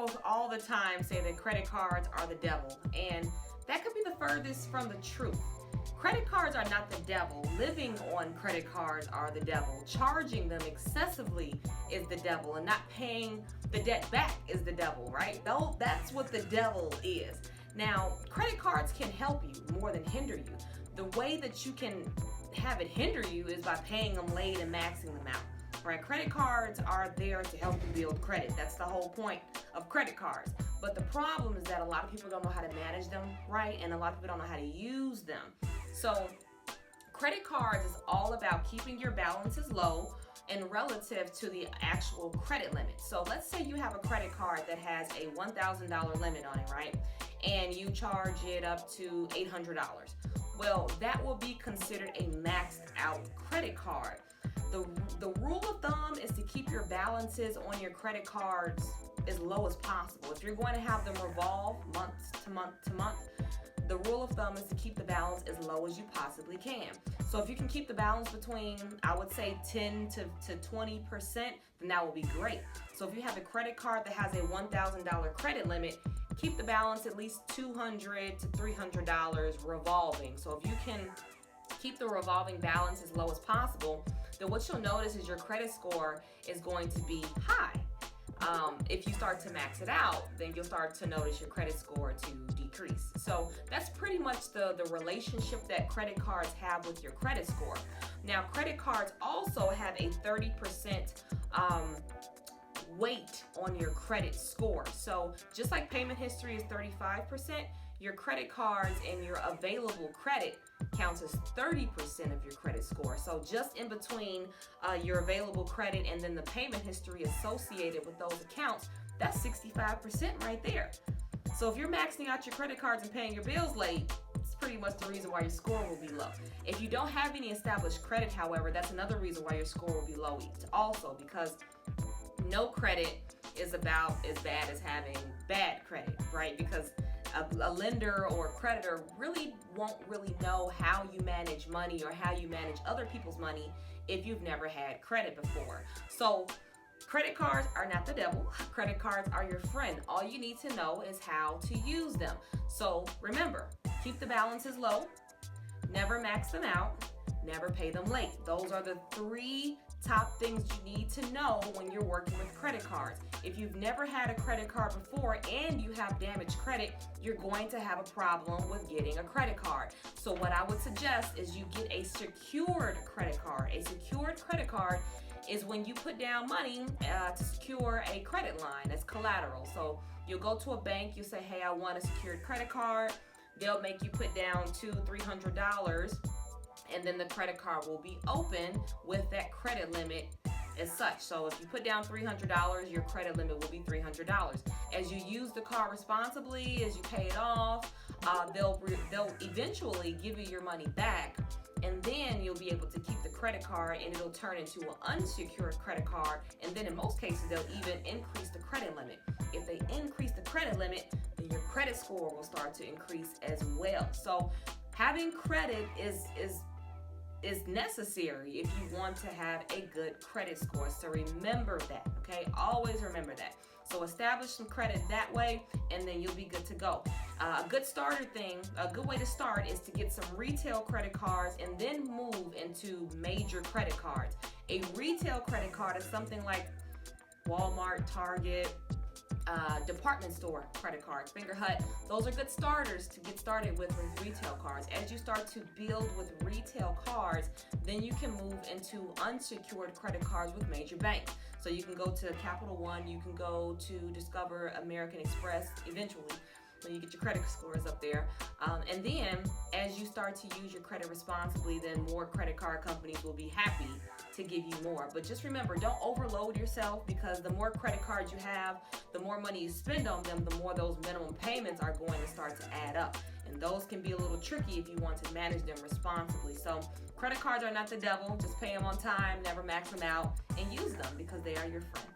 people all the time say that credit cards are the devil, and that could be the furthest from the truth. Credit cards are not the devil. Living on credit cards are the devil. Charging them excessively is the devil, and not paying the debt back is the devil, right? Though that's what the devil is. Now, credit cards can help you more than hinder you. The way that you can have it hinder you is by paying them late and maxing them out. Right? Credit cards are there to help you build credit. That's the whole point of credit cards. But the problem is that a lot of people don't know how to manage them, right? And a lot of people don't know how to use them. So credit cards is all about keeping your balances low and relative to the actual credit limit. So let's say you have a credit card that has a $1,000 limit on it, right? And you charge it up to $800. Well, that will be considered a maxed out credit card. The rule of thumb is to keep your balances on your credit cards as low as possible. If you're going to have them revolve month to month to month, the rule of thumb is to keep the balance as low as you possibly can. So if you can keep the balance between, I would say 10 to 20%, then that will be great. So if you have a credit card that has a $1,000 credit limit, keep the balance at least $200 to $300 revolving. So if you can keep the revolving balance as low as possible, then what you'll notice is your credit score is going to be high. If you start to max it out, then you'll start to notice your credit score to decrease. So that's pretty much the relationship that credit cards have with your credit score. Now, credit cards also have a 30% weight on your credit score. So just like payment history is 35%, your credit cards and your available credit counts as 30% of your credit score. So just in between your available credit and then the payment history associated with those accounts, that's 65% right there. So if you're maxing out your credit cards and paying your bills late, it's pretty much the reason why your score will be low. If you don't have any established credit, however, that's another reason why your score will be low also, because no credit is about as bad as having bad credit, right? Because a lender or a creditor won't really know how you manage money or how you manage other people's money if you've never had credit before. So credit cards are not the devil. Credit cards are your friend. All you need to know is how to use them. So remember, keep the balances low, never max them out, never pay them late. Those are the three top things you need to know when you're working with credit cards. If you've never had a credit card before and you have damaged credit, you're going to have a problem with getting a credit card. So what I would suggest is you get a secured credit card. A secured credit card is when you put down money to secure a credit line as collateral. So you'll go to a bank, you say, hey, I want a secured credit card. They'll make you put down $200-300, and then the credit card will be open with that credit limit as such. So if you put down $300, your credit limit will be $300. As you use the card responsibly, as you pay it off, they'll eventually give you your money back, and then you'll be able to keep the credit card and it'll turn into an unsecured credit card, and then in most cases they'll even increase the credit limit. If they increase the credit limit, then your credit score will start to increase as well. So having credit is necessary if you want to have a good credit score. So remember that, okay? Always remember that. So establish some credit that way, and then you'll be good to go. A good way to start is to get some retail credit cards and then move into major credit cards. A retail credit card is something like Walmart, Target, department store credit cards, Finger Hut. Those are good starters to get started with retail cards. As you start to build with retail cards, then you can move into unsecured credit cards with major banks. So you can go to Capital One, you can go to Discover, American Express eventually when you get your credit scores up there. And then as you start to use your credit responsibly, then more credit card companies will be happy to give you more. But just remember, don't overload yourself, because the more credit cards you have, the more money you spend on them, the more those minimum payments are going to start to add up. And those can be a little tricky if you want to manage them responsibly. So credit cards are not the devil. Just pay them on time, never max them out, and use them because they are your friend.